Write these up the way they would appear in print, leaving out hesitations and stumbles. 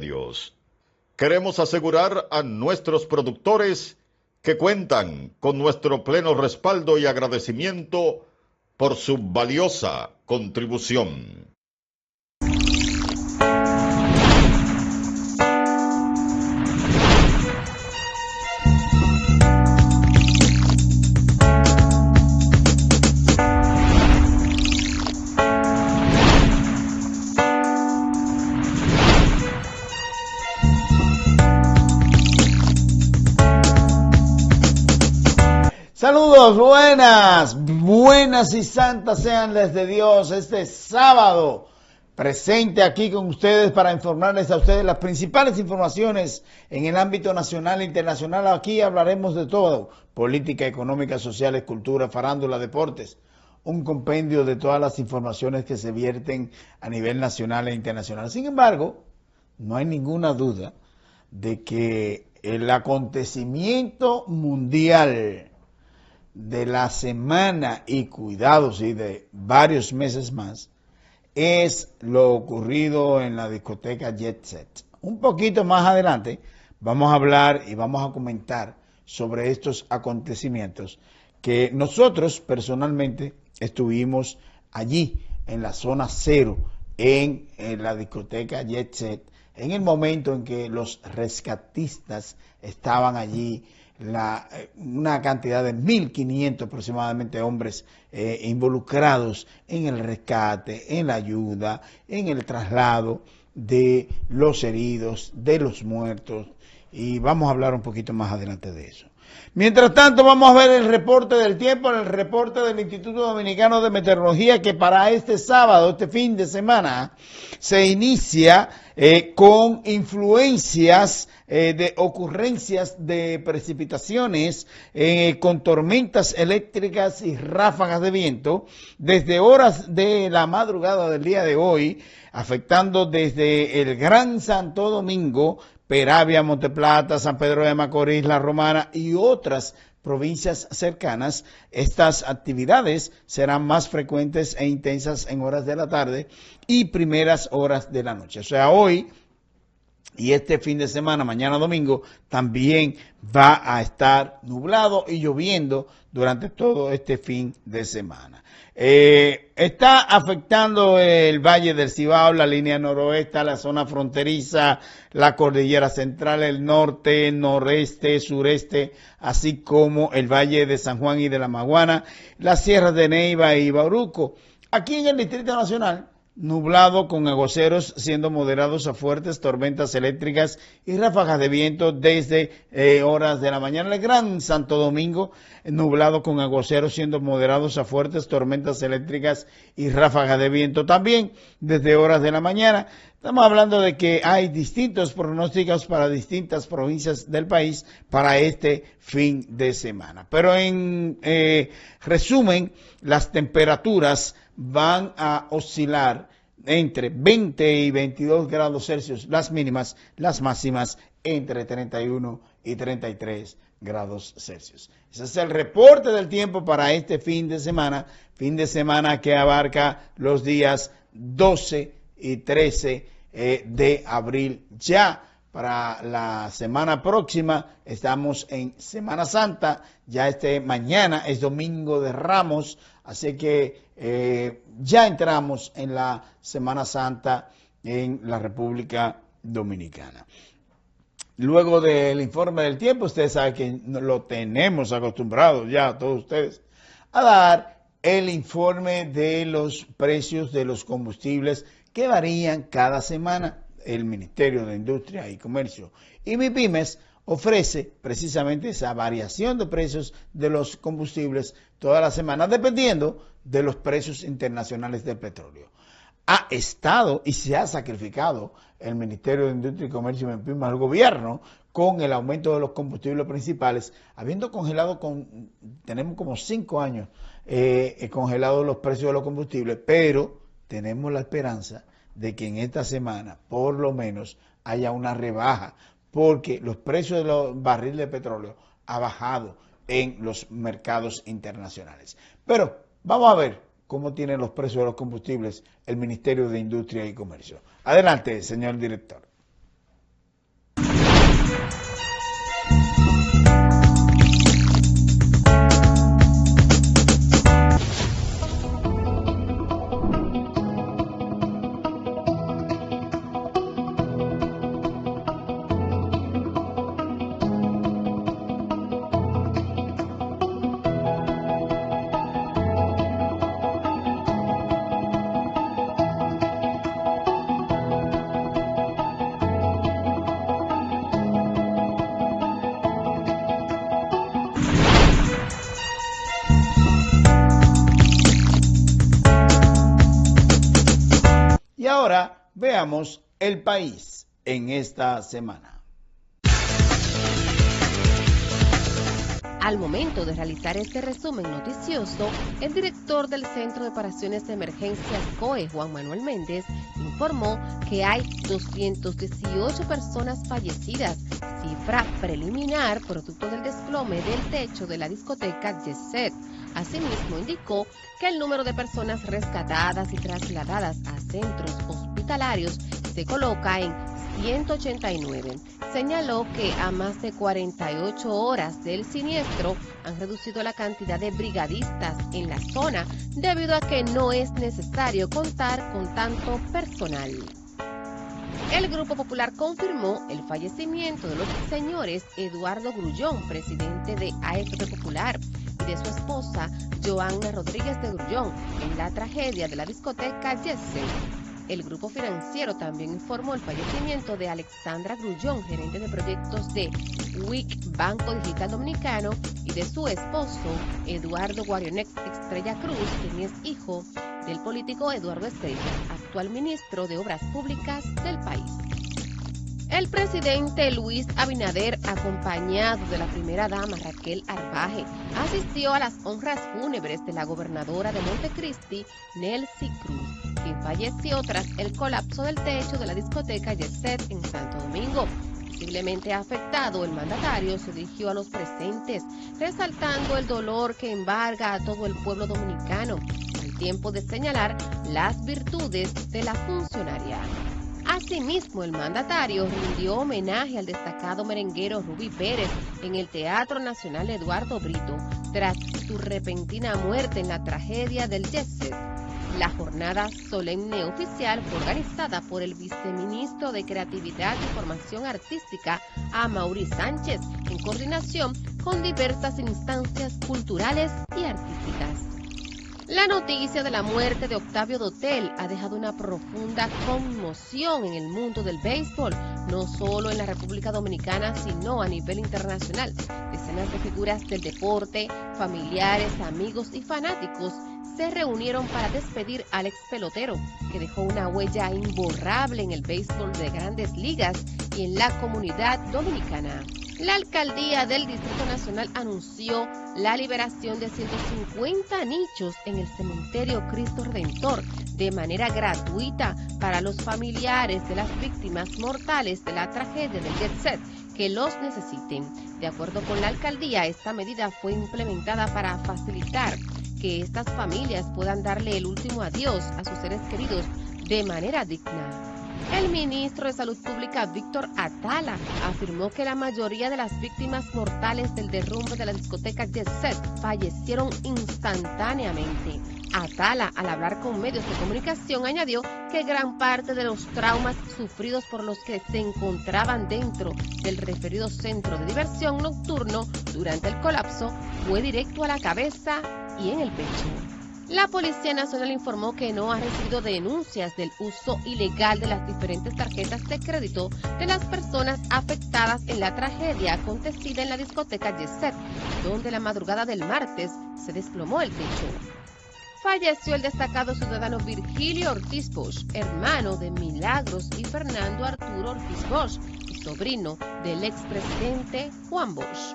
Medios. Queremos asegurar a nuestros productores que cuentan con nuestro pleno respaldo y agradecimiento por su valiosa contribución. Saludos, buenas y santas sean desde Dios este sábado, presente aquí con ustedes para informarles a ustedes las principales informaciones en el ámbito nacional e internacional. Aquí hablaremos de todo: política, económica, sociales, cultura, farándula, deportes, un compendio de todas las informaciones que se vierten a nivel nacional e internacional. Sin embargo, no hay ninguna duda de que el acontecimiento mundial de la semana y cuidados y de varios meses más es lo ocurrido en la discoteca Jet Set. Un poquito más adelante vamos a hablar y vamos a comentar sobre estos acontecimientos que nosotros personalmente estuvimos allí en la zona cero en la discoteca Jet Set en el momento en que los rescatistas estaban allí. Una cantidad de 1.500 aproximadamente hombres involucrados en el rescate, en la ayuda, en el traslado de los heridos, de los muertos, y vamos a hablar un poquito más adelante de eso. Mientras tanto, vamos a ver el reporte del tiempo, el reporte del Instituto Dominicano de Meteorología, que para este sábado, este fin de semana, se inicia con influencias de ocurrencias de precipitaciones con tormentas eléctricas y ráfagas de viento desde horas de la madrugada del día de hoy, afectando desde el Gran Santo Domingo, Peravia, Monteplata, San Pedro de Macorís, La Romana y otras provincias cercanas. Estas actividades serán más frecuentes e intensas en horas de la tarde y primeras horas de la noche. O sea, hoy y este fin de semana, mañana domingo, también va a estar nublado y lloviendo durante todo este fin de semana. Está afectando el Valle del Cibao, la línea noroeste, la zona fronteriza, la cordillera central, el norte, noreste, sureste, así como el Valle de San Juan y de la Maguana, las sierras de Neiva y Bauruco. Aquí en el Distrito Nacional, nublado con aguaceros siendo moderados a fuertes, tormentas eléctricas y ráfagas de viento desde horas de la mañana. El Gran Santo Domingo, nublado con aguaceros siendo moderados a fuertes, tormentas eléctricas y ráfagas de viento también desde horas de la mañana. Estamos hablando de que hay distintos pronósticos para distintas provincias del país para este fin de semana. Pero en resumen, las temperaturas van a oscilar entre 20 y 22 grados Celsius, las mínimas, las máximas entre 31 y 33 grados Celsius. Ese es el reporte del tiempo para este fin de semana que abarca los días 12 y 13 de abril. Ya para la semana próxima estamos en Semana Santa, ya mañana es Domingo de Ramos, así que ya entramos en la Semana Santa en la República Dominicana. Luego del informe del tiempo, ustedes saben que lo tenemos acostumbrados ya todos ustedes a dar el informe de los precios de los combustibles que varían cada semana. El Ministerio de Industria y Comercio y MIPYMES ofrece precisamente esa variación de precios de los combustibles toda la semana, dependiendo de los precios internacionales del petróleo. Ha estado y se ha sacrificado el Ministerio de Industria y Comercio y MIPYMES al gobierno con el aumento de los combustibles principales, habiendo congelado, tenemos como 5 años congelados los precios de los combustibles, pero tenemos la esperanza de que en esta semana, por lo menos, haya una rebaja, porque los precios de los barriles de petróleo han bajado en los mercados internacionales. Pero vamos a ver cómo tienen los precios de los combustibles el Ministerio de Industria y Comercio. Adelante, señor director. Veamos el país en esta semana. Al momento de realizar este resumen noticioso, el director del Centro de Operaciones de Emergencias COE, Juan Manuel Méndez, informó que hay 218 personas fallecidas, cifra preliminar producto del desplome del techo de la discoteca Jet Set. Asimismo, indicó que el número de personas rescatadas y trasladadas a centros hospitalarios se coloca en 189. Señaló que a más de 48 horas del siniestro han reducido la cantidad de brigadistas en la zona debido a que no es necesario contar con tanto personal. El Grupo Popular confirmó el fallecimiento de los señores Eduardo Grullón, presidente de AFP Popular, y de su esposa Joanna Rodríguez de Grullón en la tragedia de la discoteca Jet Set. El grupo financiero también informó el fallecimiento de Alexandra Grullón, gerente de proyectos de WIC Banco Digital Dominicano, y de su esposo Eduardo Guarionex Estrella Cruz, quien es hijo del político Eduardo Estrella, actual ministro de Obras Públicas del país. El presidente Luis Abinader, acompañado de la primera dama Raquel Arbaje, asistió a las honras fúnebres de la gobernadora de Montecristi, Nelcy Cruz, quien falleció tras el colapso del techo de la discoteca Jet Set en Santo Domingo. Visiblemente afectado, el mandatario se dirigió a los presentes, resaltando el dolor que embarga a todo el pueblo dominicano, al tiempo de señalar las virtudes de la funcionaria. Asimismo, el mandatario rindió homenaje al destacado merenguero Rubí Pérez en el Teatro Nacional Eduardo Brito, tras su repentina muerte en la tragedia del Jet Set. La jornada solemne oficial fue organizada por el viceministro de Creatividad y Formación Artística, Amaury Sánchez, en coordinación con diversas instancias culturales y artísticas. La noticia de la muerte de Octavio Dotel ha dejado una profunda conmoción en el mundo del béisbol, no solo en la República Dominicana, sino a nivel internacional. Decenas de figuras del deporte, familiares, amigos y fanáticos se reunieron para despedir al ex pelotero, que dejó una huella imborrable en el béisbol de Grandes Ligas y en la comunidad dominicana. La alcaldía del Distrito Nacional anunció la liberación de 150 nichos en el cementerio Cristo Redentor de manera gratuita para los familiares de las víctimas mortales de la tragedia del Jet Set que los necesiten. De acuerdo con la alcaldía, esta medida fue implementada para facilitar que estas familias puedan darle el último adiós a sus seres queridos de manera digna. El ministro de Salud Pública, Víctor Atala, afirmó que la mayoría de las víctimas mortales del derrumbe de la discoteca Jet Set fallecieron instantáneamente. Atala, al hablar con medios de comunicación, añadió que gran parte de los traumas sufridos por los que se encontraban dentro del referido centro de diversión nocturno durante el colapso fue directo a la cabeza y en el pecho. La Policía Nacional informó que no ha recibido denuncias del uso ilegal de las diferentes tarjetas de crédito de las personas afectadas en la tragedia acontecida en la discoteca Jet Set, donde la madrugada del martes se desplomó el techo. Falleció el destacado ciudadano Virgilio Ortiz Bosch, hermano de Milagros y Fernando Arturo Ortiz Bosch, y sobrino del expresidente Juan Bosch.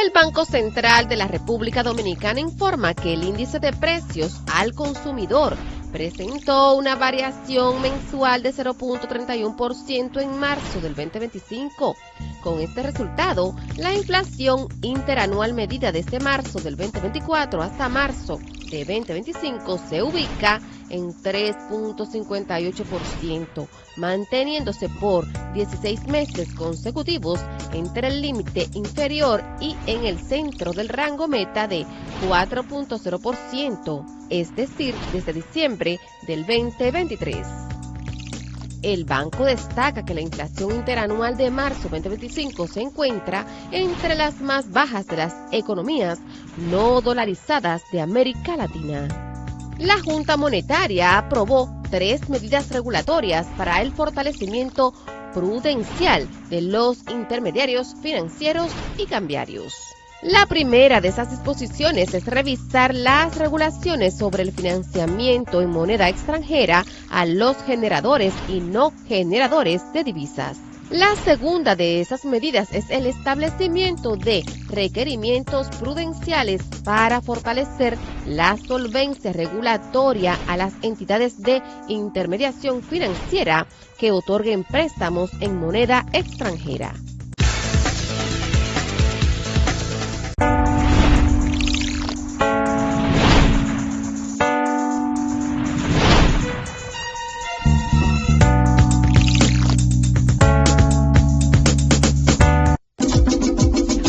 El Banco Central de la República Dominicana informa que el índice de precios al consumidor presentó una variación mensual de 0.31% en marzo del 2025. Con este resultado, la inflación interanual medida desde marzo del 2024 hasta marzo de 2025 se ubica en 3.58%, manteniéndose por 16 meses consecutivos entre el límite inferior y en el centro del rango meta de 4.0%, es decir, desde diciembre del 2023. El banco destaca que la inflación interanual de marzo 2025 se encuentra entre las más bajas de las economías no dolarizadas de América Latina. La Junta Monetaria aprobó 3 medidas regulatorias para el fortalecimiento prudencial de los intermediarios financieros y cambiarios. La primera de esas disposiciones es revisar las regulaciones sobre el financiamiento en moneda extranjera a los generadores y no generadores de divisas. La segunda de esas medidas es el establecimiento de requerimientos prudenciales para fortalecer la solvencia regulatoria a las entidades de intermediación financiera que otorguen préstamos en moneda extranjera.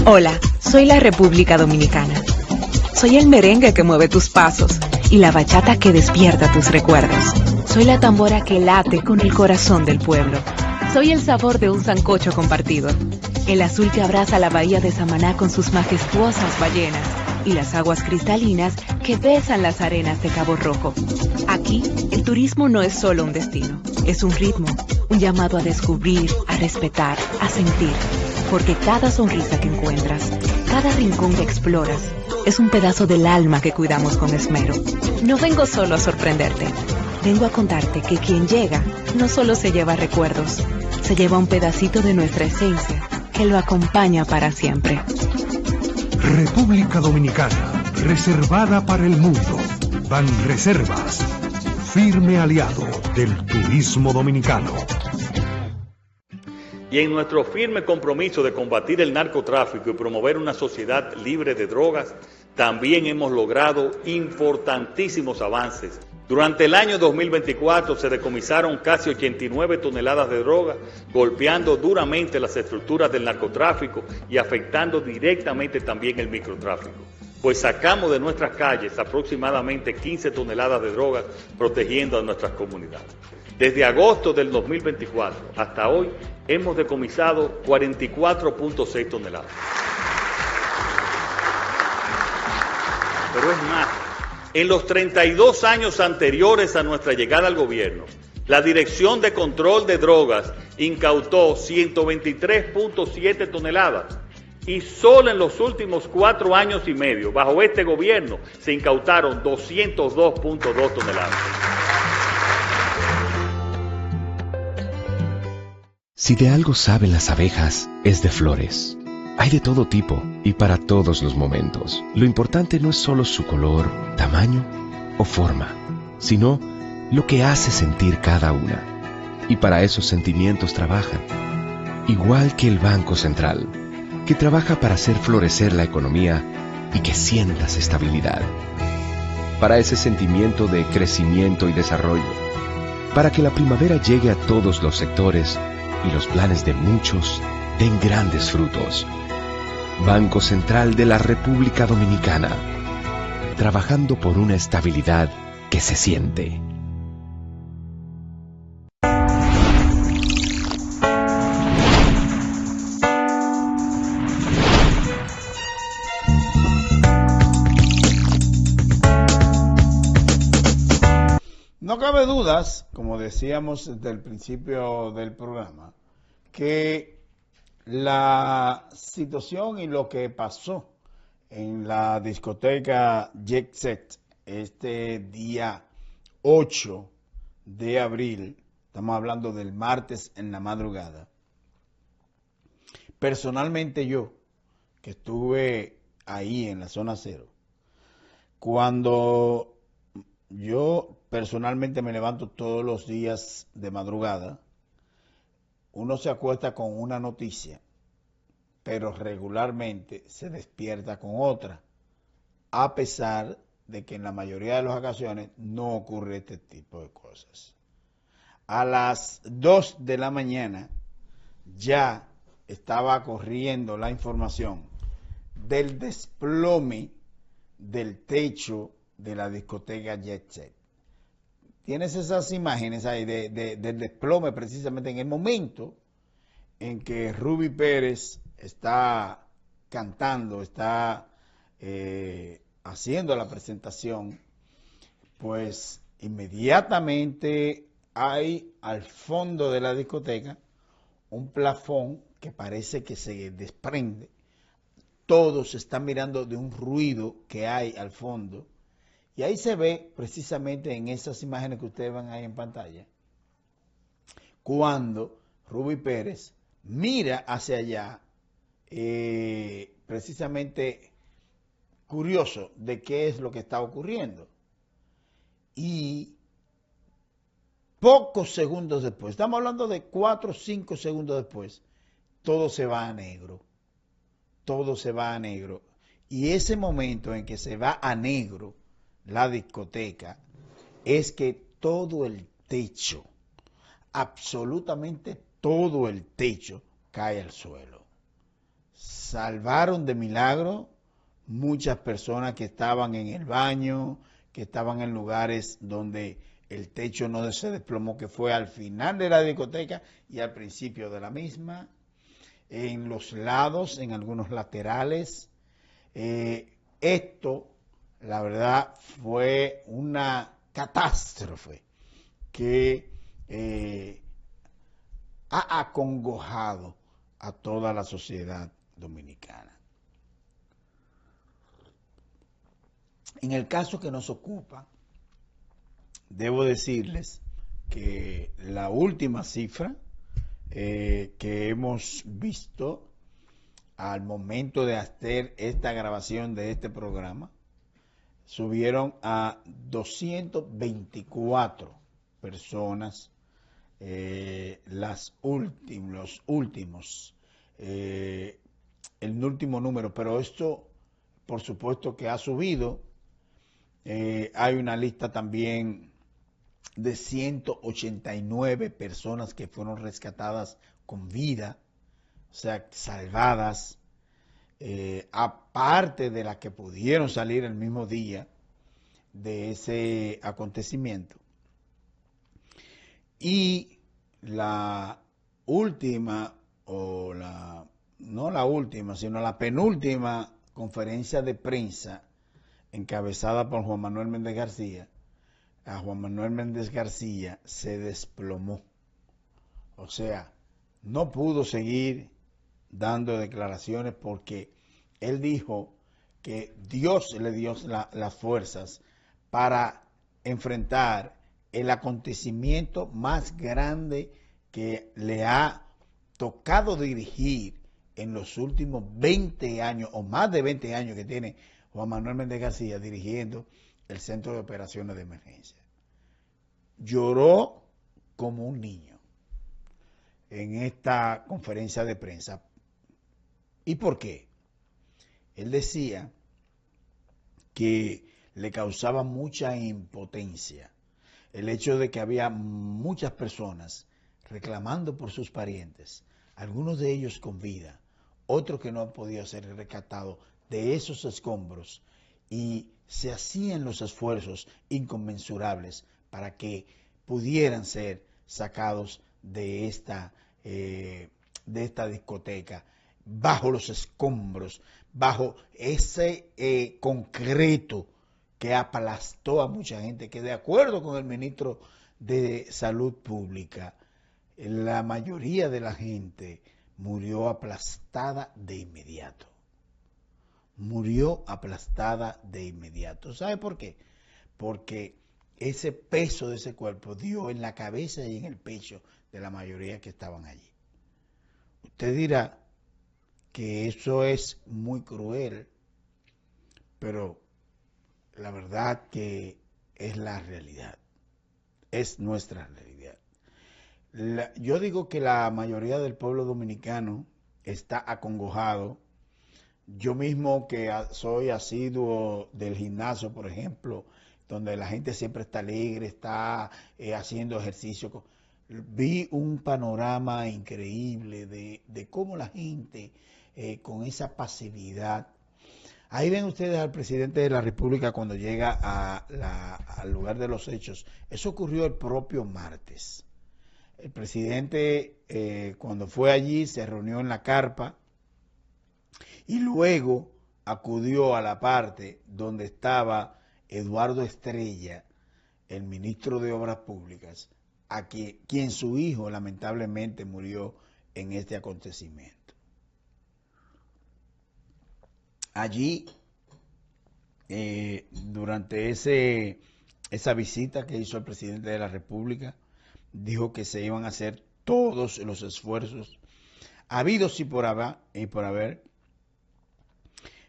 Hola, soy la República Dominicana. Soy el merengue que mueve tus pasos y la bachata que despierta tus recuerdos. Soy la tambora que late con el corazón del pueblo. Soy el sabor de un sancocho compartido, el azul que abraza la bahía de Samaná con sus majestuosas ballenas y las aguas cristalinas que besan las arenas de Cabo Rojo. Aquí, el turismo no es solo un destino, es un ritmo, un llamado a descubrir, a respetar, a sentir. Porque cada sonrisa que encuentras, cada rincón que exploras, es un pedazo del alma que cuidamos con esmero. No vengo solo a sorprenderte, vengo a contarte que quien llega no solo se lleva recuerdos, se lleva un pedacito de nuestra esencia que lo acompaña para siempre. República Dominicana, reservada para el mundo. Banreservas, firme aliado del turismo dominicano. Y en nuestro firme compromiso de combatir el narcotráfico y promover una sociedad libre de drogas, también hemos logrado importantísimos avances. Durante el año 2024 se decomisaron casi 89 toneladas de droga, golpeando duramente las estructuras del narcotráfico y afectando directamente también el microtráfico. Pues sacamos de nuestras calles aproximadamente 15 toneladas de drogas, protegiendo a nuestras comunidades. Desde agosto del 2024 hasta hoy hemos decomisado 44.6 toneladas. Pero es más, en los 32 años anteriores a nuestra llegada al gobierno, la Dirección de Control de Drogas incautó 123.7 toneladas. Y solo en los últimos 4 años y medio, bajo este gobierno, se incautaron 202.2 toneladas. Si de algo saben las abejas, es de flores. Hay de todo tipo y para todos los momentos. Lo importante no es solo su color, tamaño o forma, sino lo que hace sentir cada una. Y para esos sentimientos trabajan. Igual que el Banco Central, que trabaja para hacer florecer la economía y que sientas estabilidad. Para ese sentimiento de crecimiento y desarrollo. Para que la primavera llegue a todos los sectores y los planes de muchos den grandes frutos. Banco Central de la República Dominicana, trabajando por una estabilidad que se siente. No cabe dudas, como decíamos desde el principio del programa, que la situación y lo que pasó en la discoteca Jet Set este día 8 de abril, estamos hablando del martes en la madrugada, personalmente yo, que estuve ahí en la zona cero, cuando yo personalmente me levanto todos los días de madrugada, uno se acuesta con una noticia, pero regularmente se despierta con otra, a pesar de que en la mayoría de las ocasiones no ocurre este tipo de cosas. A las 2 de la mañana ya estaba corriendo la información del desplome del techo de la discoteca Jet Set. Tienes esas imágenes ahí del desplome precisamente en el momento en que Ruby Pérez está cantando, está haciendo la presentación, pues inmediatamente hay al fondo de la discoteca un plafón que parece que se desprende todos están mirando de un ruido que hay al fondo. Y ahí se ve precisamente en esas imágenes que ustedes van ahí en pantalla, cuando Ruby Pérez mira hacia allá, precisamente curioso de qué es lo que está ocurriendo. Y pocos segundos después, estamos hablando de 4 o 5 segundos después, todo se va a negro. Todo se va a negro. Y ese momento en que se va a negro la discoteca es que todo el techo, absolutamente todo el techo, cae al suelo. Salvaron de milagro muchas personas que estaban en el baño, que estaban en lugares donde el techo no se desplomó, que fue al final de la discoteca y al principio de la misma, en los lados, en algunos laterales. Esto, la verdad, fue una catástrofe que ha acongojado a toda la sociedad dominicana. En el caso que nos ocupa, debo decirles que la última cifra que hemos visto al momento de hacer esta grabación de este programa, subieron a 224 personas los últimos, el último número, pero esto por supuesto que ha subido. Hay una lista también de 189 personas que fueron rescatadas con vida, o sea, salvadas, aparte de las que pudieron salir el mismo día de ese acontecimiento. Y la última, no la última, sino la penúltima conferencia de prensa encabezada por Juan Manuel Méndez García, a Juan Manuel Méndez García se desplomó. O sea, no pudo seguir dando declaraciones porque él dijo que Dios le dio las fuerzas para enfrentar el acontecimiento más grande que le ha tocado dirigir en los últimos 20 años o más de 20 años que tiene Juan Manuel Méndez García dirigiendo el Centro de Operaciones de Emergencia. Lloró como un niño en esta conferencia de prensa. ¿Y por qué? Él decía que le causaba mucha impotencia el hecho de que había muchas personas reclamando por sus parientes, algunos de ellos con vida, otros que no han podido ser rescatados de esos escombros, y se hacían los esfuerzos inconmensurables para que pudieran ser sacados de esta discoteca, bajo los escombros, bajo ese concreto que aplastó a mucha gente, que de acuerdo con el ministro de Salud Pública, la mayoría de la gente murió aplastada de inmediato. Murió aplastada de inmediato. ¿Sabe por qué? Porque ese peso de ese cuerpo dio en la cabeza y en el pecho de la mayoría que estaban allí. Usted dirá que eso es muy cruel, pero la verdad que es la realidad, es nuestra realidad. Yo digo que la mayoría del pueblo dominicano está acongojado. Yo mismo que soy asiduo del gimnasio, por ejemplo, donde la gente siempre está alegre, está haciendo ejercicio, vi un panorama increíble de cómo la gente con esa pasividad. Ahí ven ustedes al presidente de la República cuando llega al lugar de los hechos. Eso ocurrió el propio martes. El presidente cuando fue allí se reunió en la carpa y luego acudió a la parte donde estaba Eduardo Estrella, el ministro de Obras Públicas, quien su hijo lamentablemente murió en este acontecimiento. allí, durante esa visita que hizo el presidente de la República, dijo que se iban a hacer todos los esfuerzos habidos y por haber,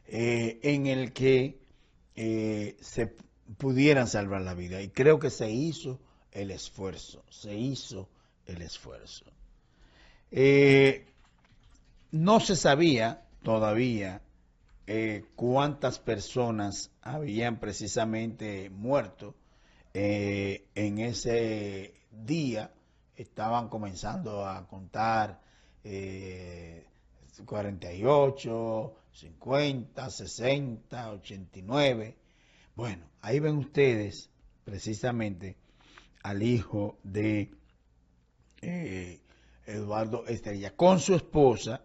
en el que se pudieran salvar la vida. Y creo que se hizo el esfuerzo, no se sabía todavía cuántas personas habían precisamente muerto en ese día. Estaban comenzando a contar 48, 50, 60, 89. Bueno, ahí ven ustedes precisamente al hijo de Eduardo Estrella con su esposa.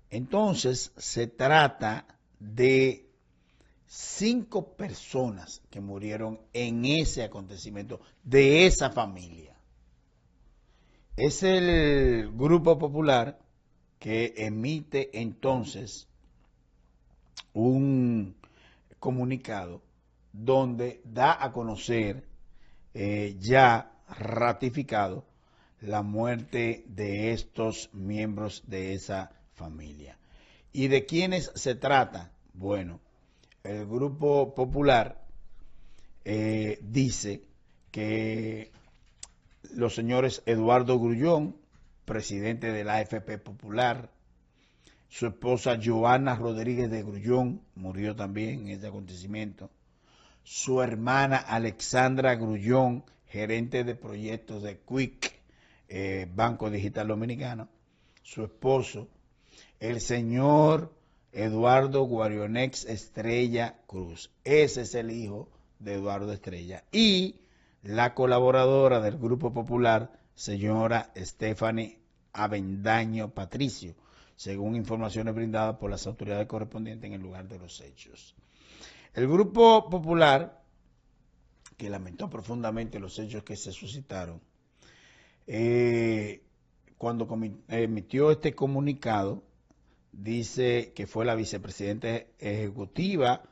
Entonces se trata de 5 personas que murieron en ese acontecimiento de esa familia. Es el Grupo Popular que emite entonces un comunicado donde da a conocer ya ratificado la muerte de estos miembros de esa familia. ¿Y de quiénes se trata? Bueno, el Grupo Popular dice que los señores Eduardo Grullón, presidente de la AFP Popular, su esposa Joana Rodríguez de Grullón, murió también en este acontecimiento, su hermana Alexandra Grullón, gerente de proyectos de Quick, Banco Digital Dominicano, su esposo, el señor Eduardo Guarionex Estrella Cruz, ese es el hijo de Eduardo Estrella, y la colaboradora del Grupo Popular, señora Stephanie Avendaño Patricio, según informaciones brindadas por las autoridades correspondientes en el lugar de los hechos. El Grupo Popular, que lamentó profundamente los hechos que se suscitaron, cuando emitió este comunicado, dice que fue la vicepresidencia ejecutiva,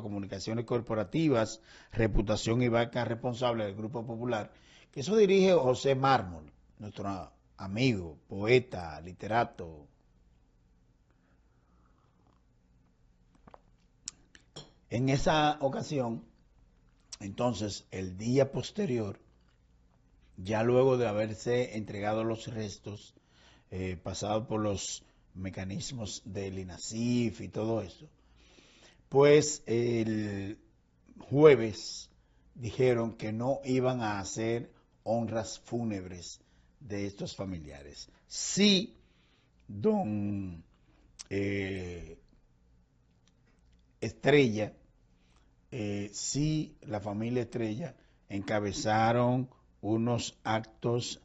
Comunicaciones Corporativas, Reputación y Banca responsable del Grupo Popular, que eso dirige José Mármol, nuestro amigo, poeta, literato. En esa ocasión, entonces, el día posterior, ya luego de haberse entregado los restos, pasado por los mecanismos del INASIF y todo eso, pues el jueves dijeron que no iban a hacer honras fúnebres de estos familiares. Sí, don Estrella, sí, la familia Estrella encabezaron unos actos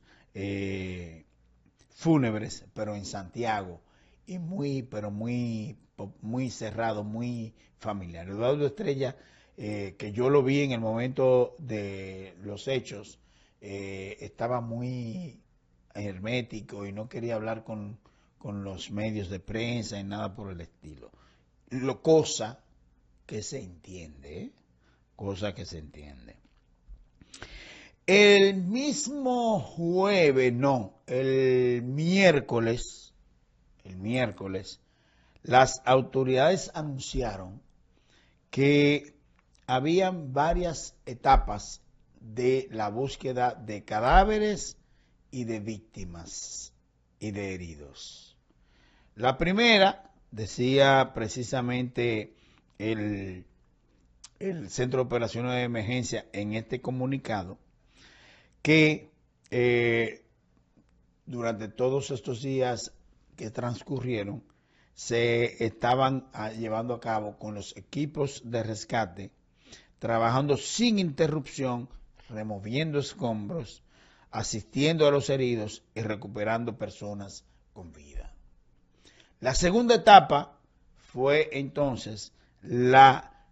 fúnebres, pero en Santiago, y muy cerrado, muy familiar. Eduardo Estrella, que yo lo vi en el momento de los hechos, estaba muy hermético y no quería hablar con los medios de prensa y nada por el estilo. Cosa que se entiende, El mismo jueves, el miércoles, las autoridades anunciaron que habían varias etapas de la búsqueda de cadáveres y de víctimas y de heridos. La primera, decía precisamente el Centro de Operaciones de Emergencia en este comunicado, que durante todos estos días que transcurrieron, se estaban llevando a cabo con los equipos de rescate, trabajando sin interrupción, removiendo escombros, asistiendo a los heridos y recuperando personas con vida. La segunda etapa fue entonces la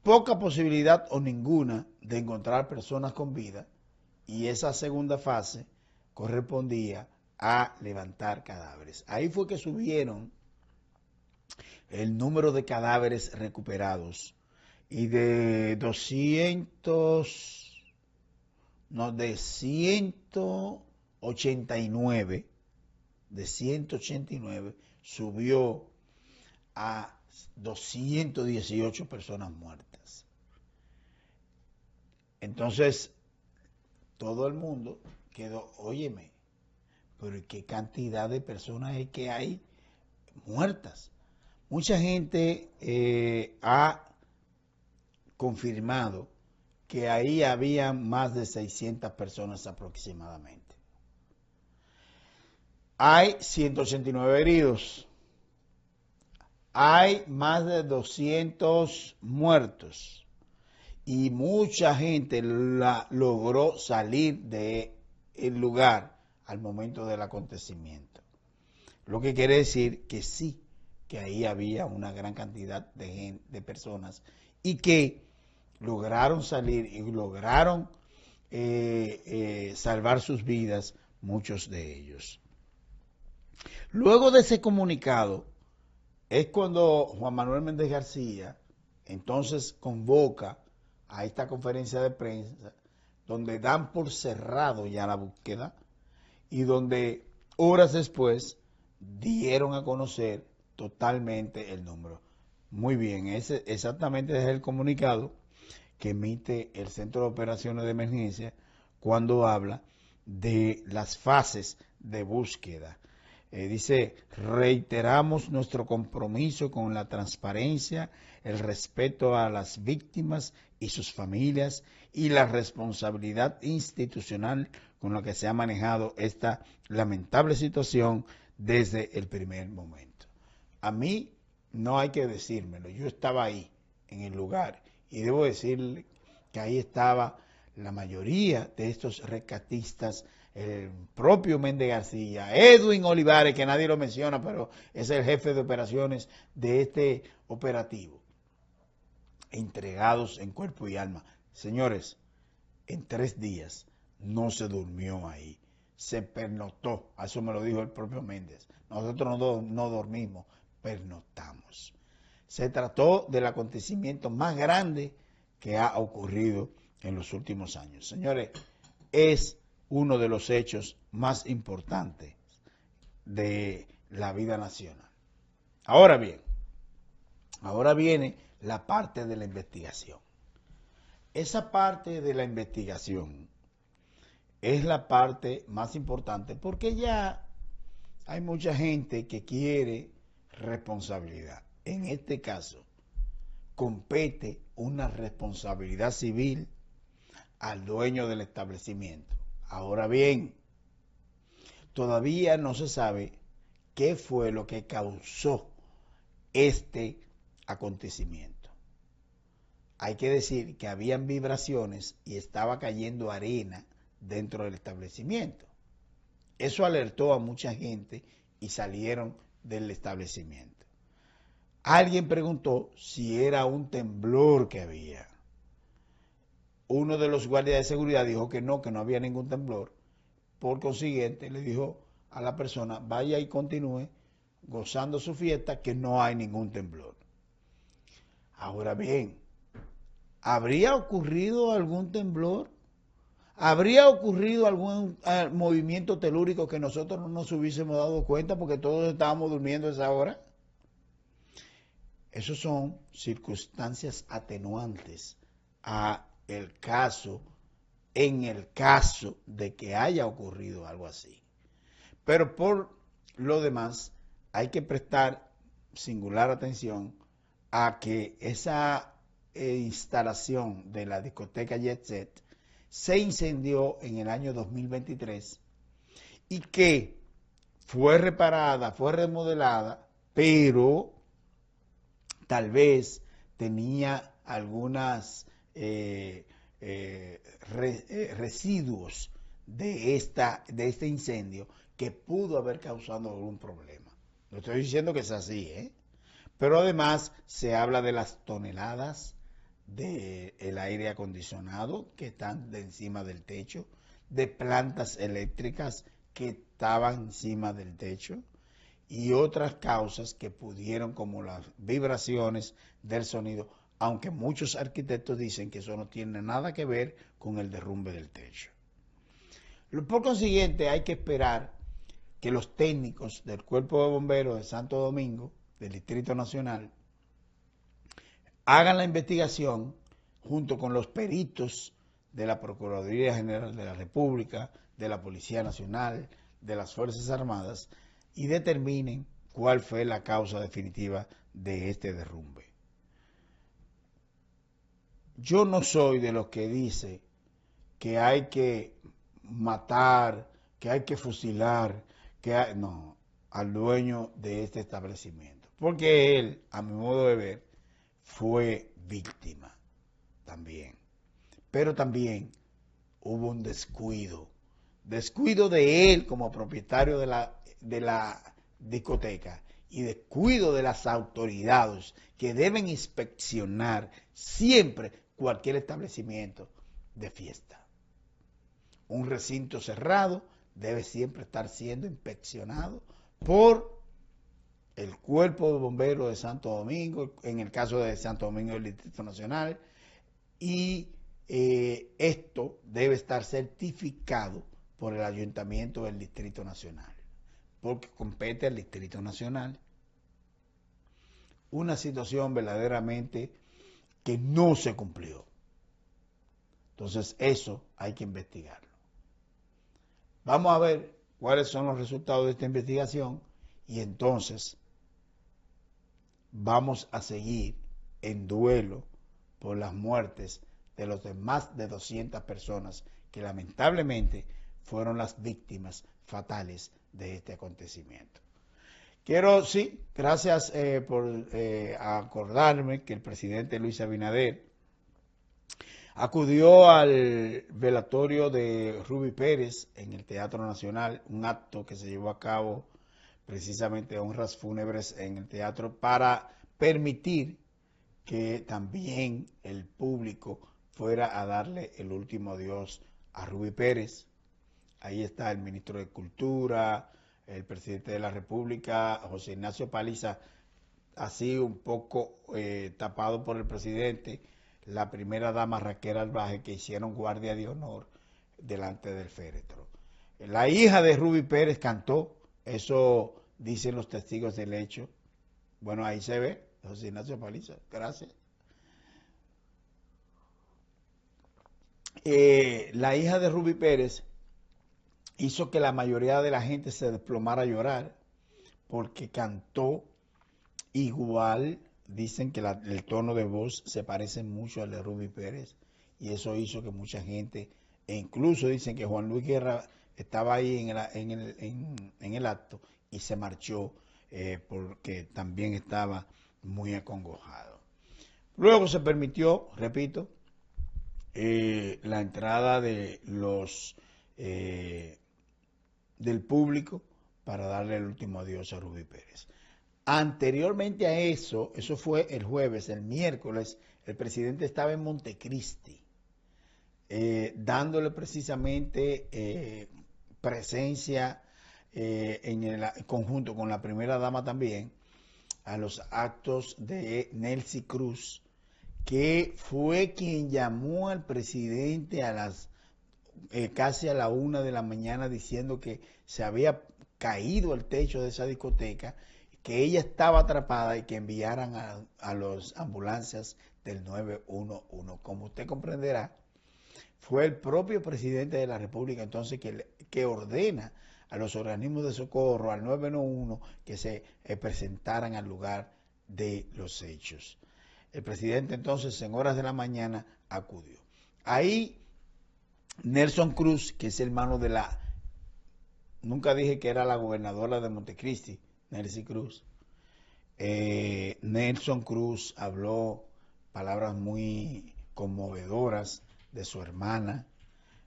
poca posibilidad o ninguna de encontrar personas con vida, y esa segunda fase correspondía a levantar cadáveres. Ahí fue que subieron el número de cadáveres recuperados y de 189 subió a 218 personas muertas. Entonces, todo el mundo quedó, óyeme, pero ¿qué cantidad de personas es que hay muertas? Mucha gente ha confirmado que ahí había más de 600 personas aproximadamente. Hay 189 heridos. Hay más de 200 muertos. Y mucha gente logró salir del lugar al momento del acontecimiento. Lo que quiere decir que sí, que ahí había una gran cantidad de personas y que lograron salir y lograron salvar sus vidas, muchos de ellos. Luego de ese comunicado es cuando Juan Manuel Méndez García entonces convoca a esta conferencia de prensa donde dan por cerrado ya la búsqueda y donde horas después dieron a conocer totalmente el número. Muy bien, ese exactamente es el comunicado que emite el Centro de Operaciones de Emergencia cuando habla de las fases de búsqueda. Dice, reiteramos nuestro compromiso con la transparencia, el respeto a las víctimas y sus familias y la responsabilidad institucional con la que se ha manejado esta lamentable situación desde el primer momento. A mí no hay que decírmelo, yo estaba ahí en el lugar y debo decirle que ahí estaba la mayoría de estos rescatistas, el propio Méndez García, Edwin Olivares, que nadie lo menciona, pero es el jefe de operaciones de este operativo, entregados en cuerpo y alma. Señores, en 3 días no se durmió ahí, se pernoctó, eso me lo dijo el propio Méndez. Nosotros no dormimos, pernoctamos. Se trató del acontecimiento más grande que ha ocurrido en los últimos años. Señores, es uno de los hechos más importantes de la vida nacional. Ahora bien, ahora viene la parte de la investigación. Esa parte de la investigación es la parte más importante porque ya hay mucha gente que quiere responsabilidad. En este caso, compete una responsabilidad civil al dueño del establecimiento. Ahora bien, todavía no se sabe qué fue lo que causó este acontecimiento. Hay que decir que habían vibraciones y estaba cayendo arena dentro del establecimiento. Eso alertó a mucha gente y salieron del establecimiento. Alguien preguntó si era un temblor que había. Uno de los guardias de seguridad dijo que no había ningún temblor. Por consiguiente, le dijo a la persona, vaya y continúe gozando su fiesta, que no hay ningún temblor. Ahora bien, ¿habría ocurrido algún temblor? ¿Habría ocurrido algún movimiento telúrico que nosotros no nos hubiésemos dado cuenta porque todos estábamos durmiendo a esa hora? Esas son circunstancias atenuantes en el caso de que haya ocurrido algo así. Pero por lo demás, hay que prestar singular atención a que esa instalación de la discoteca Jet Set se incendió en el año 2023 y que fue reparada, fue remodelada, pero tal vez tenía algunas residuos de este incendio que pudo haber causado algún problema. No estoy diciendo que es así, pero además se habla de las toneladas del aire acondicionado que están de encima del techo, de plantas eléctricas que estaban encima del techo, y otras causas que pudieron, como las vibraciones del sonido, aunque muchos arquitectos dicen que eso no tiene nada que ver con el derrumbe del techo. Por consiguiente, hay que esperar que los técnicos del Cuerpo de Bomberos de Santo Domingo, del Distrito Nacional, hagan la investigación junto con los peritos de la Procuraduría General de la República, de la Policía Nacional, de las Fuerzas Armadas, y determinen cuál fue la causa definitiva de este derrumbe. Yo no soy de los que dice que hay que matar, que hay que fusilar, no, al dueño de este establecimiento, porque él, a mi modo de ver, fue víctima también. Pero también hubo un descuido de él como propietario de la discoteca y descuido de las autoridades que deben inspeccionar siempre cualquier establecimiento de fiesta. Un recinto cerrado debe siempre estar siendo inspeccionado por el Cuerpo de Bomberos de Santo Domingo, en el caso de Santo Domingo del Distrito Nacional, y esto debe estar certificado por el Ayuntamiento del Distrito Nacional, porque compete al Distrito Nacional. Una situación verdaderamente que no se cumplió. Entonces eso hay que investigarlo. Vamos a ver cuáles son los resultados de esta investigación y entonces vamos a seguir en duelo por las muertes de los más de 200 personas que lamentablemente fueron las víctimas fatales de este acontecimiento. Quiero, sí, gracias por acordarme que el presidente Luis Abinader acudió al velatorio de Ruby Pérez en el Teatro Nacional, un acto que se llevó a cabo precisamente honras fúnebres en el teatro para permitir que también el público fuera a darle el último adiós a Ruby Pérez. Ahí está el ministro de Cultura, el presidente de la República, José Ignacio Paliza, así un poco tapado por el presidente, la primera dama Raquel Albaje, que hicieron guardia de honor delante del féretro. La hija de Ruby Pérez cantó, eso dicen los testigos del hecho. Bueno, ahí se ve, José Ignacio Paliza, gracias. La hija de Ruby Pérez hizo que la mayoría de la gente se desplomara a llorar porque cantó igual. Dicen que el tono de voz se parece mucho al de Ruby Pérez y eso hizo que mucha gente, e incluso dicen que Juan Luis Guerra estaba ahí en el acto y se marchó porque también estaba muy acongojado. Luego se permitió, repito, la entrada de del público para darle el último adiós a Ruby Pérez. Anteriormente a eso fue el jueves, el miércoles, el presidente estaba en Montecristi, dándole precisamente presencia en el conjunto con la primera dama también a los actos de Nelcy Cruz, que fue quien llamó al presidente a las casi a la 1 de la mañana diciendo que se había caído el techo de esa discoteca, que ella estaba atrapada y que enviaran a las ambulancias del 911. Como usted comprenderá, fue el propio presidente de la República entonces que ordena a los organismos de socorro, al 911, que se presentaran al lugar de los hechos. El presidente entonces en horas de la mañana acudió. Ahí Nelson Cruz, que es hermano de nunca dije que era la gobernadora de Montecristi, Nelcy Cruz. Nelson Cruz habló palabras muy conmovedoras de su hermana.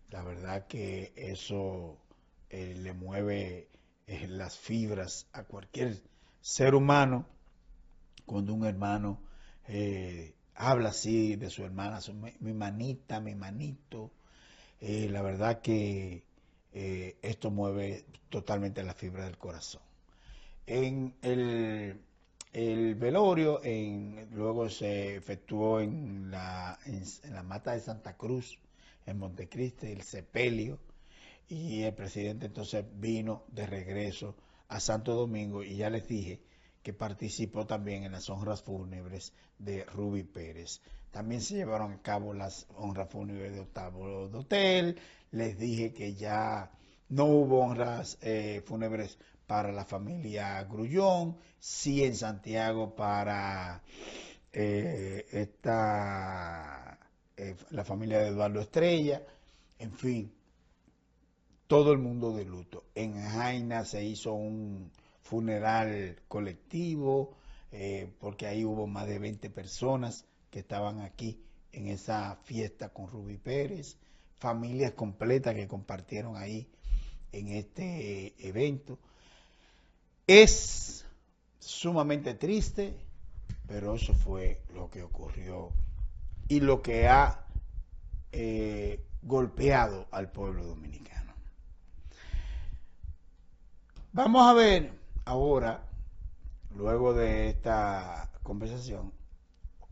La verdad que eso le mueve las fibras a cualquier ser humano cuando un hermano habla así de su hermana, mi manita, mi manito. La verdad que esto mueve totalmente la fibra del corazón. En el velorio luego se efectuó en la Mata de Santa Cruz, en Montecristi, el sepelio, y el presidente entonces vino de regreso a Santo Domingo, y ya les dije que participó también en las honras fúnebres de Ruby Pérez. También se llevaron a cabo las honras fúnebres de Octavio Dotel. Les dije que ya no hubo honras fúnebres para la familia Grullón, sí en Santiago para la familia de Eduardo Estrella, en fin, todo el mundo de luto. En Jaina se hizo un funeral colectivo, porque ahí hubo más de 20 personas que estaban aquí en esa fiesta con Ruby Pérez, familias completas que compartieron ahí en este evento. Es sumamente triste, pero eso fue lo que ocurrió y lo que ha golpeado al pueblo dominicano. Vamos a ver ahora, luego de esta conversación,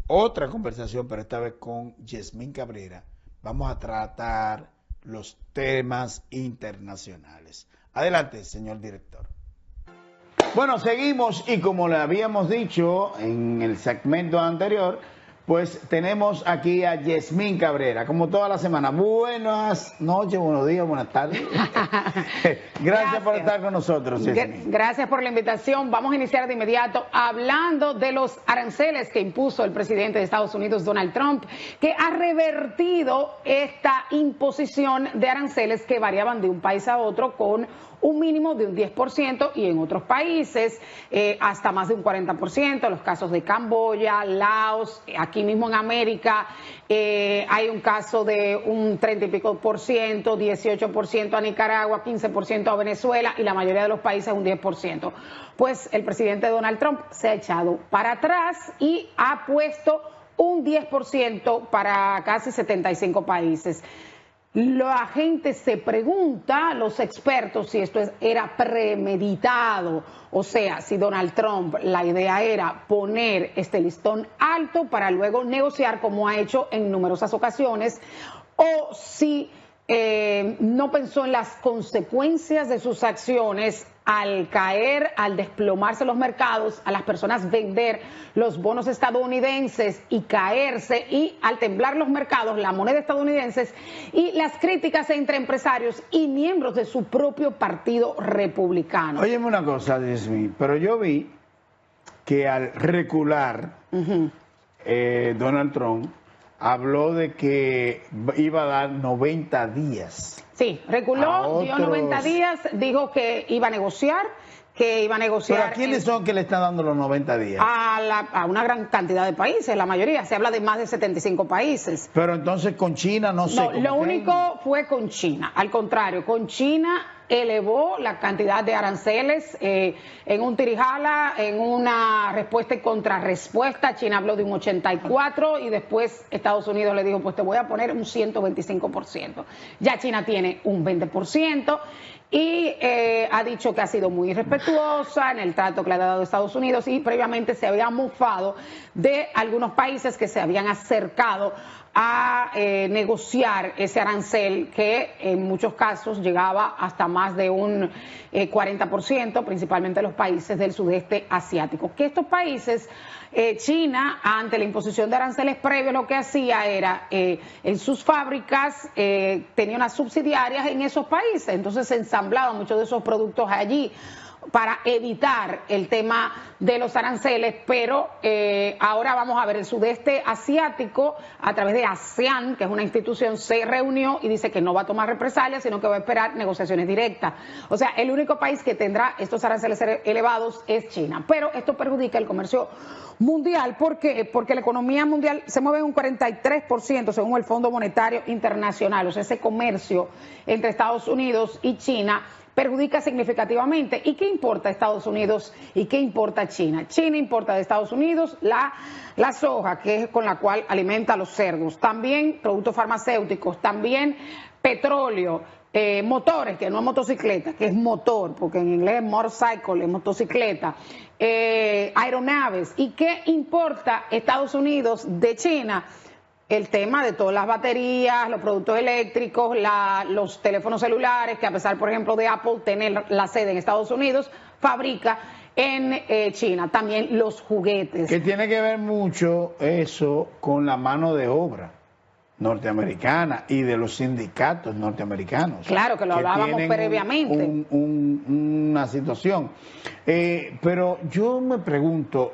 otra conversación, pero esta vez con Yasmín Cabrera. Vamos a tratar los temas internacionales. Adelante, señor director. Bueno, seguimos, y como le habíamos dicho en el segmento anterior, pues tenemos aquí a Yasmín Cabrera, como toda la semana. Buenas noches, buenos días, buenas tardes. Gracias por estar con nosotros, Yasmín. Gracias por la invitación. Vamos a iniciar de inmediato hablando de los aranceles que impuso el presidente de Estados Unidos, Donald Trump, que ha revertido esta imposición de aranceles que variaban de un país a otro con un mínimo de un 10% y en otros países hasta más de un 40%, los casos de Camboya, Laos, aquí mismo en América hay un caso de un 30 y pico por ciento, 18% a Nicaragua, 15% a Venezuela y la mayoría de los países un 10%. Pues el presidente Donald Trump se ha echado para atrás y ha puesto un 10% para casi 75 países. La gente se pregunta, los expertos, si esto era premeditado, o sea, si Donald Trump, la idea era poner este listón alto para luego negociar como ha hecho en numerosas ocasiones, o si no pensó en las consecuencias de sus acciones al caer, al desplomarse los mercados, a las personas vender los bonos estadounidenses y caerse, y al temblar los mercados, la moneda estadounidense, y las críticas entre empresarios y miembros de su propio partido republicano. Óyeme una cosa, Yasmín, pero yo vi que al recular Donald Trump habló de que iba a dar 90 días. Sí, reculó, dio 90 días, dijo que iba a negociar, ¿Pero a quiénes son que le están dando los 90 días? A una gran cantidad de países, la mayoría, se habla de más de 75 países. Pero entonces con China no sé. No, lo único fue con China, al contrario, con China elevó la cantidad de aranceles en un tirijala, en una respuesta y contrarrespuesta. China habló de un 84 y después Estados Unidos le dijo, pues te voy a poner un 125%. Ya China tiene un 20%. Y ha dicho que ha sido muy irrespetuosa en el trato que le ha dado Estados Unidos, y previamente se había mofado de algunos países que se habían acercado a negociar ese arancel que en muchos casos llegaba hasta más de un 40%, principalmente los países del sudeste asiático. Que estos países, China, ante la imposición de aranceles previos, lo que hacía era, en sus fábricas, tenía unas subsidiarias en esos países, entonces se ensamblaban muchos de esos productos allí para evitar el tema de los aranceles, pero ahora vamos a ver, el sudeste asiático, a través de ASEAN, que es una institución, se reunió y dice que no va a tomar represalias, sino que va a esperar negociaciones directas. O sea, el único país que tendrá estos aranceles elevados es China, pero esto perjudica el comercio mundial. ¿Por qué? Porque la economía mundial se mueve en un 43% según el Fondo Monetario Internacional, o sea, ese comercio entre Estados Unidos y China perjudica significativamente. ¿Y qué importa Estados Unidos y qué importa China? China importa de Estados Unidos la soja, que es con la cual alimenta a los cerdos, también productos farmacéuticos, también petróleo, motores, que no es motocicleta, que es motor, porque en inglés es motorcycle, es motocicleta, aeronaves. ¿Y qué importa Estados Unidos de China? El tema de todas las baterías, los productos eléctricos, los teléfonos celulares, que a pesar, por ejemplo, de Apple tener la sede en Estados Unidos, fabrica en China. También los juguetes. Que tiene que ver mucho eso con la mano de obra norteamericana y de los sindicatos norteamericanos. Claro, que lo hablábamos previamente. Una situación. Pero yo me pregunto,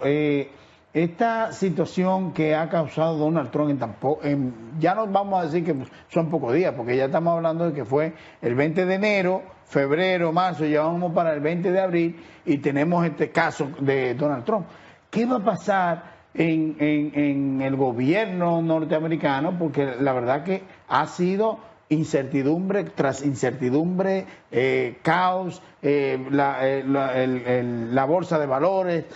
esta situación que ha causado Donald Trump ya no vamos a decir que son pocos días, porque ya estamos hablando de que fue el 20 de enero, febrero, marzo, ya vamos para el 20 de abril y tenemos este caso de Donald Trump. ¿Qué va a pasar en el gobierno norteamericano? Porque la verdad que ha sido incertidumbre tras incertidumbre, caos, la bolsa de valores.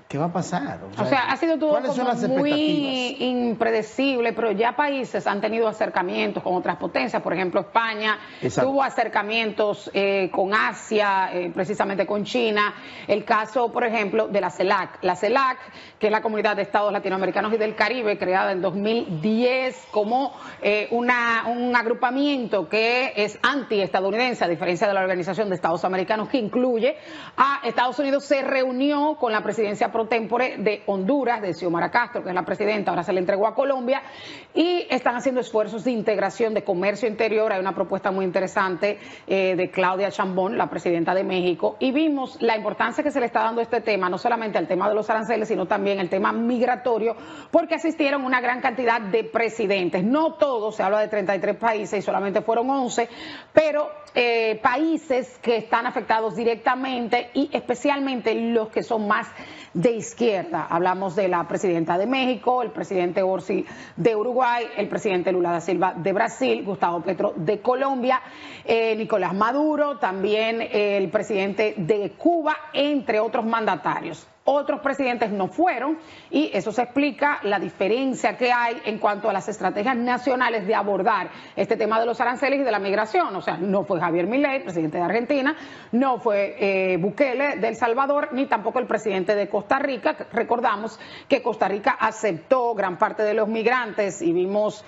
¿Qué va a pasar? O sea, ha sido todo como muy impredecible, pero ya países han tenido acercamientos con otras potencias. Por ejemplo, España tuvo acercamientos con Asia, precisamente con China. El caso, por ejemplo, de la CELAC. La CELAC, que es la Comunidad de Estados Latinoamericanos y del Caribe, creada en 2010 como un agrupamiento que es anti-estadounidense, a diferencia de la Organización de Estados Americanos, que incluye a Estados Unidos, se reunió con la presidencia pro tempore de Honduras, de Xiomara Castro, que es la presidenta, ahora se le entregó a Colombia, y están haciendo esfuerzos de integración de comercio interior. Hay una propuesta muy interesante de Claudia Sheinbaum, la presidenta de México, y vimos la importancia que se le está dando a este tema, no solamente al tema de los aranceles, sino también el tema migratorio, porque asistieron una gran cantidad de presidentes, no todos, se habla de 33 países y solamente fueron 11, pero países que están afectados directamente y especialmente los que son más de izquierda. Hablamos de la presidenta de México, el presidente Orsi de Uruguay, el presidente Lula da Silva de Brasil, Gustavo Petro de Colombia, Nicolás Maduro, también el presidente de Cuba, entre otros mandatarios. Otros presidentes no fueron y eso se explica la diferencia que hay en cuanto a las estrategias nacionales de abordar este tema de los aranceles y de la migración. O sea, no fue Javier Milei, presidente de Argentina, no fue Bukele de El Salvador, ni tampoco el presidente de Costa Rica. Recordamos que Costa Rica aceptó gran parte de los migrantes y vimos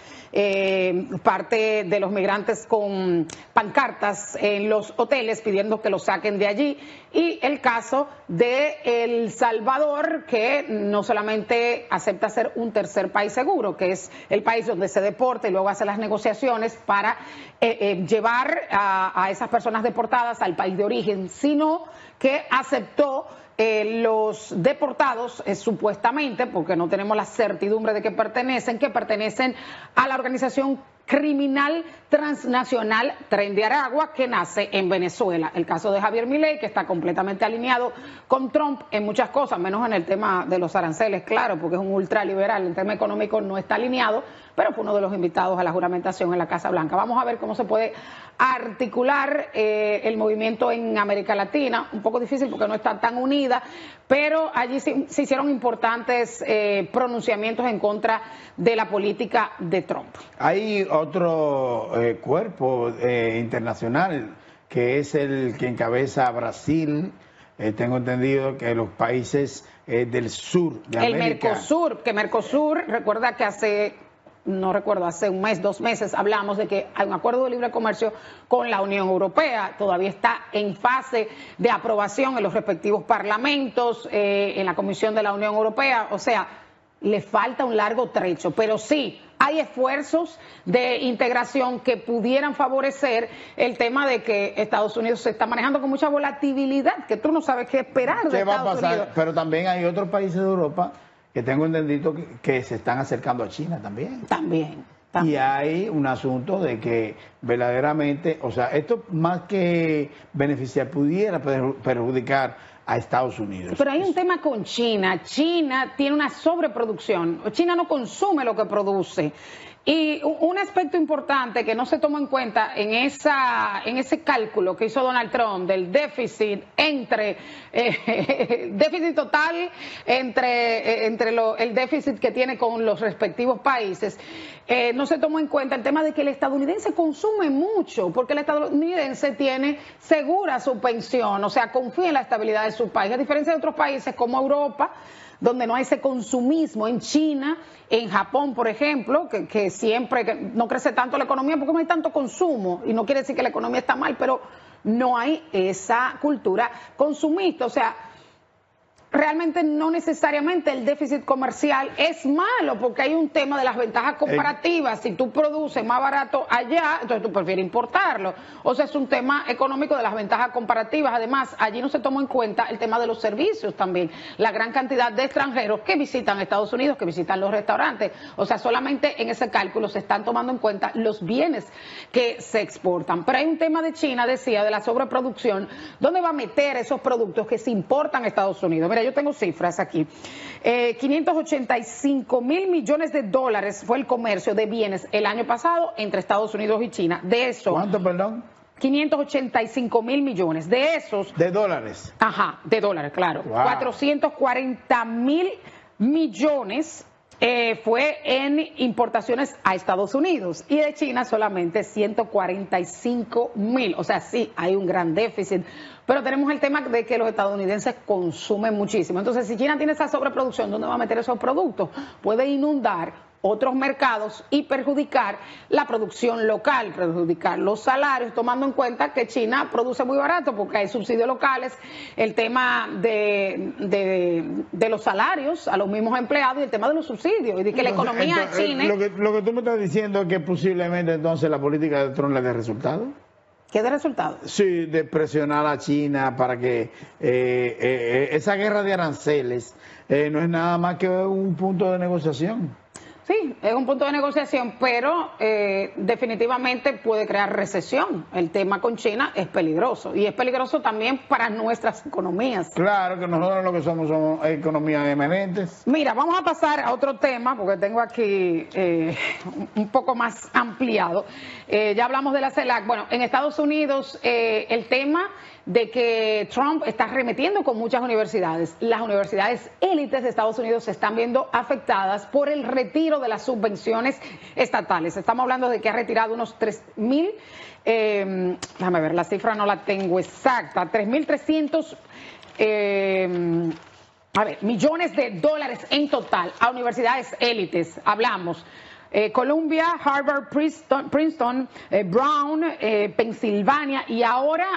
parte de los migrantes con pancartas en los hoteles pidiendo que los saquen de allí. Y el caso de El Salvador, que no solamente acepta ser un tercer país seguro, que es el país donde se deporta y luego hace las negociaciones para llevar a esas personas deportadas al país de origen, sino que aceptó los deportados, supuestamente, porque no tenemos la certidumbre de que pertenecen a la organización criminal transnacional Tren de Aragua, que nace en Venezuela. El caso de Javier Milei, que está completamente alineado con Trump en muchas cosas, menos en el tema de los aranceles, claro, porque es un ultraliberal, en tema económico no está alineado, pero fue uno de los invitados a la juramentación en la Casa Blanca. Vamos a ver cómo se puede articular el movimiento en América Latina, un poco difícil porque no está tan unida, pero allí se hicieron importantes pronunciamientos en contra de la política de Trump. Hay otro cuerpo internacional que es el que encabeza a Brasil. Tengo entendido que los países del sur de América. El Mercosur, recuerda que hace un mes, 2 meses, hablamos de que hay un acuerdo de libre comercio con la Unión Europea, todavía está en fase de aprobación en los respectivos parlamentos, en la Comisión de la Unión Europea, o sea, le falta un largo trecho, pero sí hay esfuerzos de integración que pudieran favorecer el tema de que Estados Unidos se está manejando con mucha volatilidad, que tú no sabes qué esperar de Estados Unidos. Pero también hay otros países de Europa que tengo entendido que se están acercando a China también. También. Y hay un asunto de que verdaderamente, o sea, esto más que beneficiar pudiera perjudicar a Estados Unidos. Pero hay un tema con China. China tiene una sobreproducción. China no consume lo que produce. Y un aspecto importante que no se tomó en cuenta en ese cálculo que hizo Donald Trump del déficit déficit total entre el déficit que tiene con los respectivos países, no se tomó en cuenta el tema de que el estadounidense consume mucho, porque el estadounidense tiene segura su pensión, o sea, confía en la estabilidad de su país, a diferencia de otros países como Europa, donde no hay ese consumismo. En China, en Japón, por ejemplo, que siempre que no crece tanto la economía porque no hay tanto consumo, y no quiere decir que la economía está mal, pero no hay esa cultura consumista. O sea, realmente no necesariamente el déficit comercial es malo, porque hay un tema de las ventajas comparativas. Si tú produces más barato allá, entonces tú prefieres importarlo. O sea, es un tema económico de las ventajas comparativas. Además, allí no se tomó en cuenta el tema de los servicios también. La gran cantidad de extranjeros que visitan Estados Unidos, que visitan los restaurantes. O sea, solamente en ese cálculo se están tomando en cuenta los bienes que se exportan. Pero hay un tema de China, decía, de la sobreproducción. ¿Dónde va a meter esos productos que se importan a Estados Unidos? Mira, yo tengo cifras aquí. 585 mil millones de dólares fue el comercio de bienes el año pasado entre Estados Unidos y China. De eso... ¿Cuánto, perdón? 585 mil millones. De esos... ¿De dólares? Ajá, de dólares, claro. Wow. 440 mil millones fue en importaciones a Estados Unidos, y de China solamente 145 mil. O sea, sí, hay un gran déficit, pero tenemos el tema de que los estadounidenses consumen muchísimo. Entonces, si China tiene esa sobreproducción, ¿dónde va a meter esos productos? Puede inundar otros mercados y perjudicar la producción local, perjudicar los salarios, tomando en cuenta que China produce muy barato porque hay subsidios locales, el tema de los salarios a los mismos empleados y el tema de los subsidios, y de que la economía china... Lo que tú me estás diciendo es que posiblemente entonces la política de Trump le dé resultado. ¿Qué de resultado? Sí, de presionar a China para que esa guerra de aranceles no es nada más que un punto de negociación. Sí, es un punto de negociación, pero definitivamente puede crear recesión. El tema con China es peligroso, y es peligroso también para nuestras economías. Claro que nosotros lo que somos economías emergentes. Mira, vamos a pasar a otro tema, porque tengo aquí un poco más ampliado. Ya hablamos de la CELAC. Bueno, en Estados Unidos el tema de que Trump está arremetiendo con muchas universidades. Las universidades élites de Estados Unidos se están viendo afectadas por el retiro de las subvenciones estatales. Estamos hablando de que ha retirado unos 3.000, déjame ver, la cifra no la tengo exacta, 3.300 millones de dólares en total a universidades élites. Hablamos Columbia, Harvard, Princeton, Brown, Pensilvania, y ahora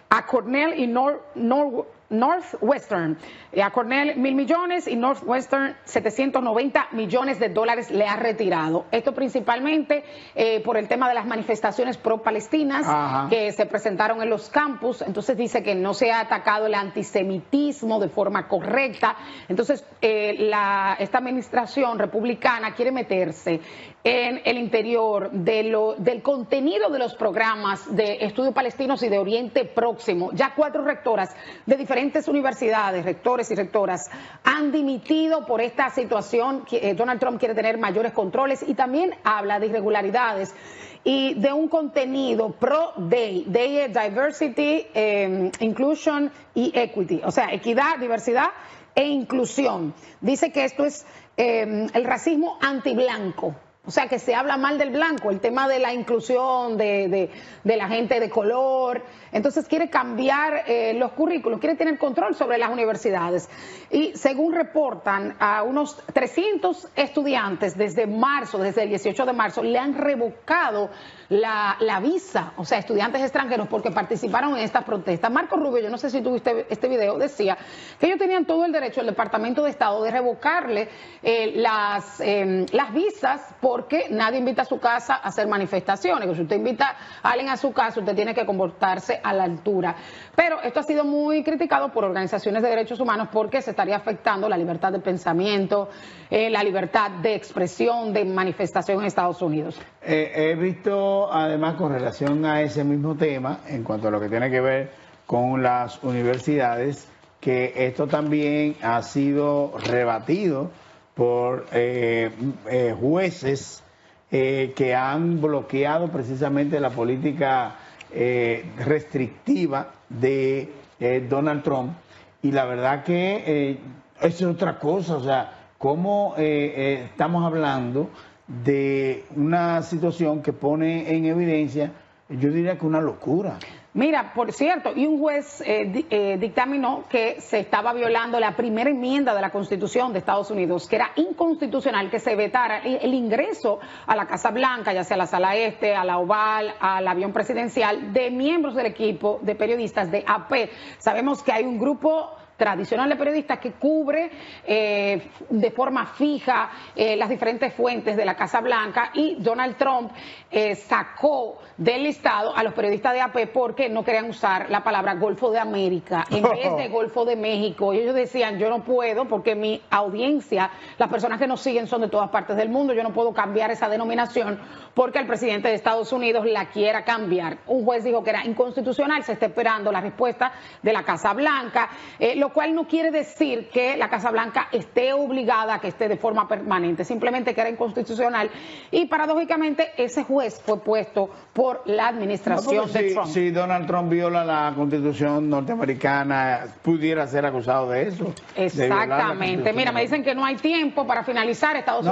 a Cornell y Northwestern. A Cornell 1.000 millones y Northwestern 790 millones de dólares le ha retirado. Esto principalmente por el tema de las manifestaciones pro-palestinas que se presentaron en los campus. Entonces dice que no se ha atacado el antisemitismo de forma correcta. Entonces esta administración republicana quiere meterse en el interior del contenido de los programas de estudios palestinos y de Oriente Próximo. Ya 4 rectoras de diferentes universidades, rectores y rectoras, han dimitido por esta situación. Donald Trump quiere tener mayores controles y también habla de irregularidades y de un contenido pro-DEI, Diversity, Inclusion y Equity, o sea, equidad, diversidad e inclusión. Dice que esto es el racismo antiblanco. O sea, que se habla mal del blanco, el tema de la inclusión de la gente de color. Entonces quiere cambiar los currículos, quiere tener control sobre las universidades. Y según reportan, a unos 300 estudiantes desde el 18 de marzo, le han revocado la visa, o sea, estudiantes extranjeros, porque participaron en estas protestas. Marco Rubio, yo no sé si tuviste este video, decía que ellos tenían todo el derecho, el Departamento de Estado, de revocarle las visas, porque nadie invita a su casa a hacer manifestaciones. Si usted invita a alguien a su casa, usted tiene que comportarse a la altura. Pero esto ha sido muy criticado por organizaciones de derechos humanos, porque se estaría afectando la libertad de pensamiento, la libertad de expresión, de manifestación en Estados Unidos. He visto, además, con relación a ese mismo tema, en cuanto a lo que tiene que ver con las universidades, que esto también ha sido rebatido por jueces que han bloqueado precisamente la política restrictiva de Donald Trump. Y la verdad que es otra cosa, o sea, cómo estamos hablando de una situación que pone en evidencia, yo diría que una locura. Mira, por cierto, y un juez dictaminó que se estaba violando la primera enmienda de la Constitución de Estados Unidos, que era inconstitucional que se vetara el ingreso a la Casa Blanca, ya sea a la Sala Este, a la Oval, al avión presidencial, de miembros del equipo de periodistas de AP. Sabemos que hay un grupo tradicional de periodistas que cubre de forma fija las diferentes fuentes de la Casa Blanca, y Donald Trump sacó del listado a los periodistas de AP porque no querían usar la palabra Golfo de América en vez de Golfo de México. Y ellos decían, yo no puedo porque mi audiencia, las personas que nos siguen son de todas partes del mundo, yo no puedo cambiar esa denominación porque el presidente de Estados Unidos la quiera cambiar. Un juez dijo que era inconstitucional, se está esperando la respuesta de la Casa Blanca, lo cual no quiere decir que la Casa Blanca esté obligada a que esté de forma permanente, simplemente que era inconstitucional, y paradójicamente ese juez fue puesto por la administración de Trump. Si Donald Trump viola la Constitución norteamericana, pudiera ser acusado de eso. Exactamente. Mira, me dicen que no hay tiempo para finalizar. Estados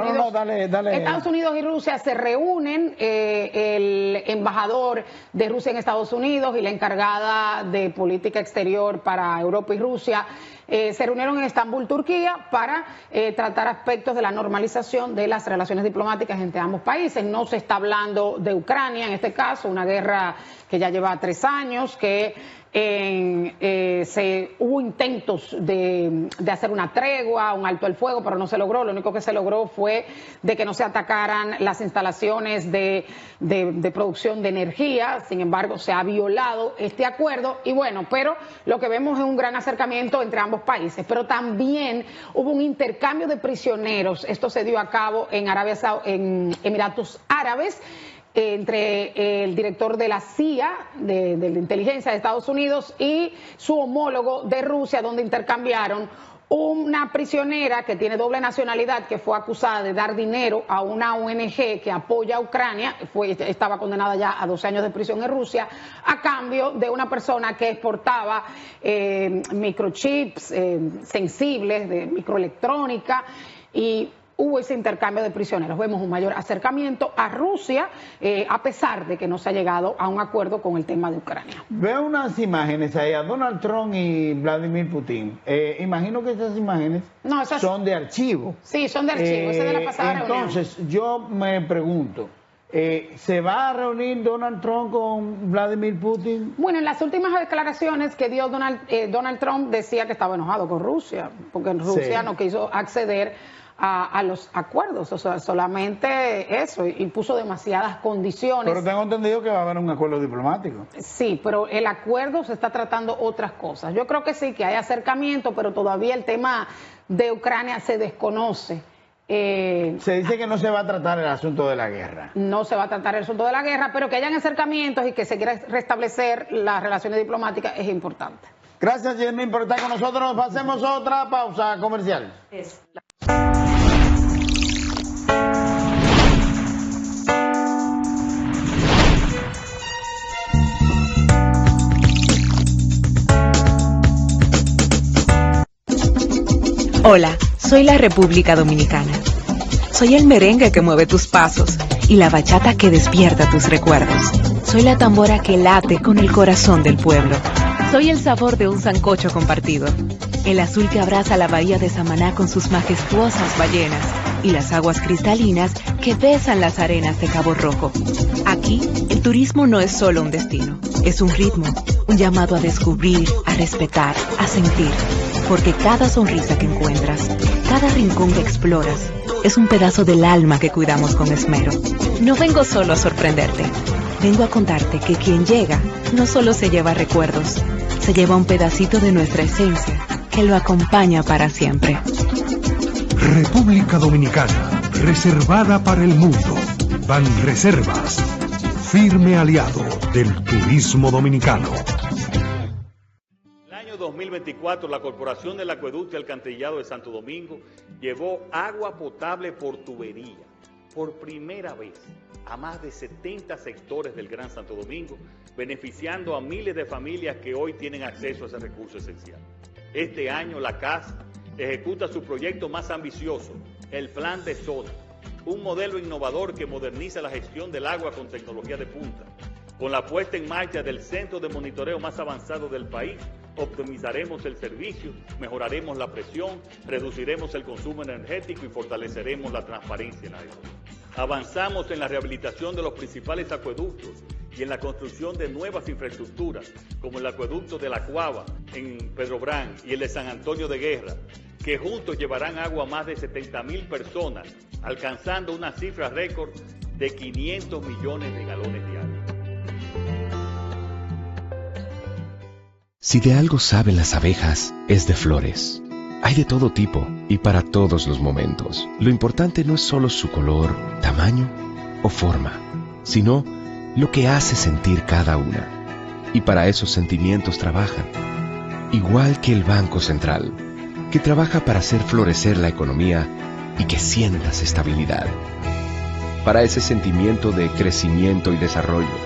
Unidos y Rusia se reúnen, el embajador de Rusia en Estados Unidos y la encargada de política exterior para Europa y Rusia se reunieron en Estambul, Turquía, para tratar aspectos de la normalización de las relaciones diplomáticas entre ambos países. No se está hablando de Ucrania, en este caso, una guerra que ya lleva 3 años, que hubo intentos de hacer una tregua, un alto el fuego, pero no se logró. Lo único que se logró fue de que no se atacaran las instalaciones de producción de energía. Sin embargo, se ha violado este acuerdo, y bueno, pero lo que vemos es un gran acercamiento entre ambos países. Pero también hubo un intercambio de prisioneros. Esto se dio a cabo en Emiratos Árabes, entre el director de la CIA, de la inteligencia de Estados Unidos, y su homólogo de Rusia, donde intercambiaron una prisionera que tiene doble nacionalidad, que fue acusada de dar dinero a una ONG que apoya a Ucrania, estaba condenada ya a 12 años de prisión en Rusia, a cambio de una persona que exportaba microchips sensibles, de microelectrónica, y hubo ese intercambio de prisioneros. Vemos un mayor acercamiento a Rusia, a pesar de que no se ha llegado a un acuerdo con el tema de Ucrania. Veo unas imágenes ahí a Donald Trump y Vladimir Putin. Imagino que esas imágenes son de archivo. Sí, son de archivo, esa es de la pasada reunión. Entonces, yo me pregunto, ¿se va a reunir Donald Trump con Vladimir Putin? Bueno, en las últimas declaraciones que dio Donald Trump, decía que estaba enojado con Rusia, porque Rusia no quiso acceder a los acuerdos, o sea, solamente eso, y puso demasiadas condiciones. Pero tengo entendido que va a haber un acuerdo diplomático. Sí, pero el acuerdo se está tratando otras cosas. Yo creo que sí, que hay acercamiento, pero todavía el tema de Ucrania se desconoce. Se dice que no se va a tratar el asunto de la guerra. No se va a tratar el asunto de la guerra, pero que hayan acercamientos y que se quiera restablecer las relaciones diplomáticas es importante. Gracias, Yasmín, por estar con nosotros. Hacemos otra pausa comercial. Hola, soy la República Dominicana. Soy el merengue que mueve tus pasos y la bachata que despierta tus recuerdos. Soy la tambora que late con el corazón del pueblo. Soy el sabor de un sancocho compartido, el azul que abraza la bahía de Samaná con sus majestuosas ballenas y las aguas cristalinas que besan las arenas de Cabo Rojo. Aquí, el turismo no es solo un destino, es un ritmo, un llamado a descubrir, a respetar, a sentir. Porque cada sonrisa que encuentras, cada rincón que exploras, es un pedazo del alma que cuidamos con esmero. No vengo solo a sorprenderte, vengo a contarte que quien llega no solo se lleva recuerdos, se lleva un pedacito de nuestra esencia que lo acompaña para siempre. República Dominicana, reservada para el mundo. Banreservas, firme aliado del turismo dominicano. La año 2024, la Corporación del Acueducto y Alcantarillado de Santo Domingo llevó agua potable por tubería, por primera vez, a más de 70 sectores del Gran Santo Domingo, beneficiando a miles de familias que hoy tienen acceso a ese recurso esencial. Este año, la CAS ejecuta su proyecto más ambicioso, el Plan de Zona, un modelo innovador que moderniza la gestión del agua con tecnología de punta. Con la puesta en marcha del centro de monitoreo más avanzado del país, optimizaremos el servicio, mejoraremos la presión, reduciremos el consumo energético y fortaleceremos la transparencia en agua. Avanzamos en la rehabilitación de los principales acueductos y en la construcción de nuevas infraestructuras, como el acueducto de La Cuava en Pedro Brán y el de San Antonio de Guerra, que juntos llevarán agua a más de 70,000 personas, alcanzando una cifra récord de 500 millones de galones diarios. Si de algo saben las abejas, es de flores. Hay de todo tipo y para todos los momentos. Lo importante no es solo su color, tamaño o forma, sino lo que hace sentir cada una. Y para esos sentimientos trabajan. Igual que el Banco Central, que trabaja para hacer florecer la economía y que sientas estabilidad. Para ese sentimiento de crecimiento y desarrollo.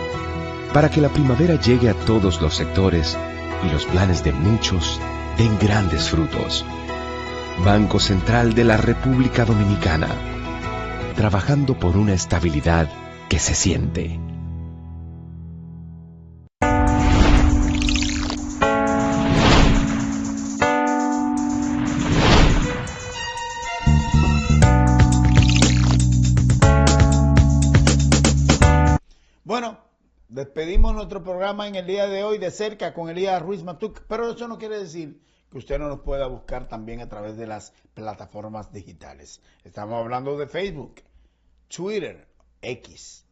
Para que la primavera llegue a todos los sectores y los planes de muchos den grandes frutos. Banco Central de la República Dominicana, trabajando por una estabilidad que se siente. Bueno, despedimos nuestro programa en el día de hoy de cerca con Elías Ruiz Matuc, pero eso no quiere decir que usted no nos pueda buscar también a través de las plataformas digitales. Estamos hablando de Facebook, Twitter, X,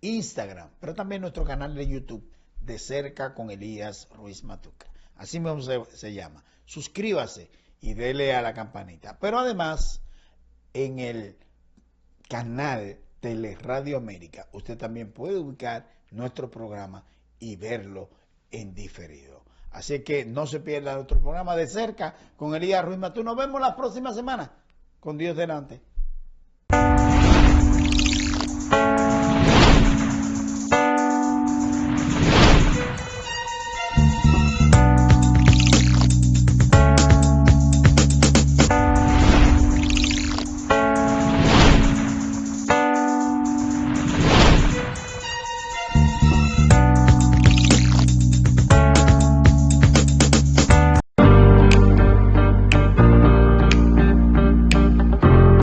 Instagram, pero también nuestro canal de YouTube, de cerca con Elías Ruiz Matuc. Así mismo se llama. Suscríbase y dele a la campanita. Pero además, en el canal Teleradio América, usted también puede ubicar nuestro programa y verlo en diferido. Así que no se pierda nuestro programa de cerca con Elías Ruiz Matuc. Nos vemos la próxima semana, con Dios delante.